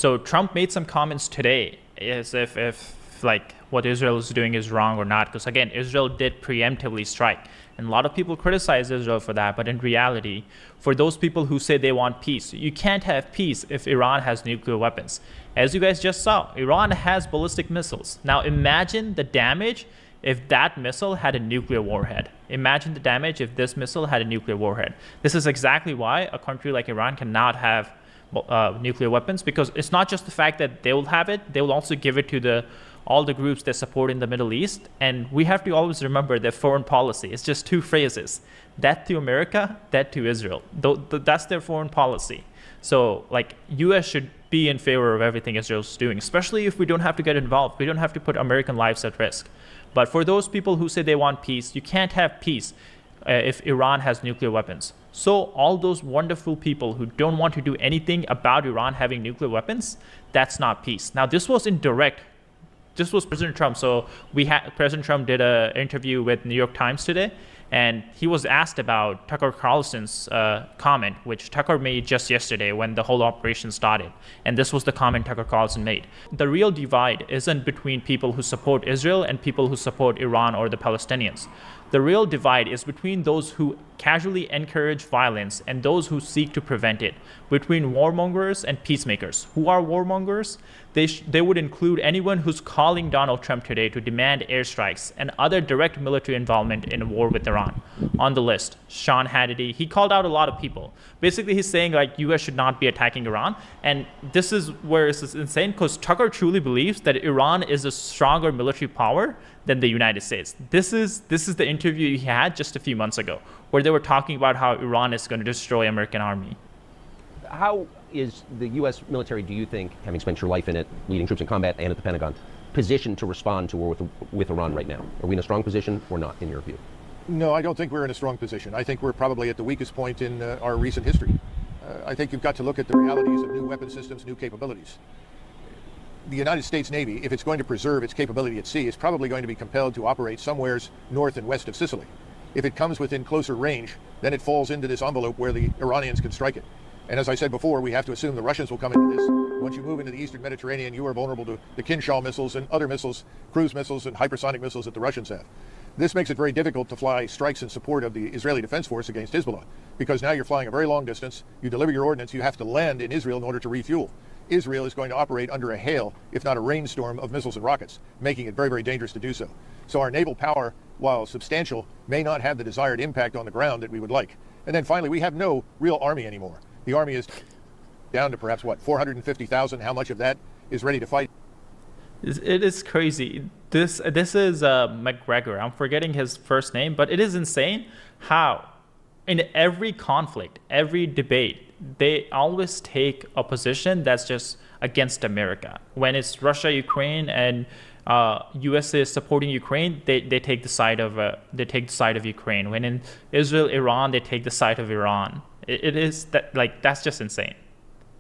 So Trump made some comments today as if like what Israel is doing is wrong or not. Because again, Israel did preemptively strike. And a lot of people criticize Israel for that. But in reality, for those people who say they want peace, you can't have peace if Iran has nuclear weapons. As you guys just saw, Iran has ballistic missiles. Now imagine the damage if that missile had a nuclear warhead. Imagine the damage if this missile had a nuclear warhead. This is exactly why a country like Iran cannot have nuclear weapons, because it's not just the fact that they will have it, they will also give it to all the groups they support in the Middle East. And we have to always remember their foreign policy. It's just two phrases: death to America, death to Israel. That's their foreign policy. So like US should be in favor of everything Israel's doing, especially if we don't have to get involved. We don't have to put American lives at risk. But for those people who say they want peace, you can't have peace if Iran has nuclear weapons. So all those wonderful people who don't want to do anything about Iran having nuclear weapons, that's not peace. Now, this was President Trump. So President Trump did an interview with New York Times today, and he was asked about Tucker Carlson's comment, which Tucker made just yesterday when the whole operation started. And this was the comment Tucker Carlson made. The real divide isn't between people who support Israel and people who support Iran or the Palestinians. The real divide is between those who casually encourage violence and those who seek to prevent it, between warmongers and peacemakers. Who are warmongers? They would include anyone who's calling Donald Trump today to demand airstrikes and other direct military involvement in a war with Iran. On the list, Sean Hannity, he called out a lot of people. Basically, he's saying like US should not be attacking Iran. And this is where it's insane, because Tucker truly believes that Iran is a stronger military power than the United States. This is the interview he had just a few months ago, where they were talking about how Iran is going to destroy American army. How is the U.S. military, do you think, having spent your life in it, leading troops in combat and at the Pentagon, positioned to respond to war with Iran right now? Are we in a strong position or not, in your view? No, I don't think we're in a strong position. I think we're probably at the weakest point in our recent history. I think you've got to look at the realities of new weapon systems, new capabilities. The United States Navy, if it's going to preserve its capability at sea, is probably going to be compelled to operate somewheres north and west of Sicily. If it comes within closer range, then it falls into this envelope where the Iranians can strike it. And as I said before, we have to assume the Russians will come into this. Once you move into the Eastern Mediterranean, you are vulnerable to the Kinshal missiles and other missiles, cruise missiles and hypersonic missiles that the Russians have. This makes it very difficult to fly strikes in support of the Israeli Defense Force against Hezbollah, because now you're flying a very long distance, you deliver your ordnance, you have to land in Israel in order to refuel. Israel is going to operate under a hail, if not a rainstorm, of missiles and rockets, making it very, very dangerous to do so. So our naval power, while substantial, may not have the desired impact on the ground that we would like. And then finally, we have no real army anymore. The army is down to perhaps, 450,000? How much of that is ready to fight? It is crazy. This is McGregor. I'm forgetting his first name, but it is insane how in every conflict, every debate, they always take a position that's just against America. When it's Russia, Ukraine, and U.S. is supporting Ukraine, they take the side of Ukraine. When in Israel, Iran, they take the side of Iran. It is that, like, that's just insane.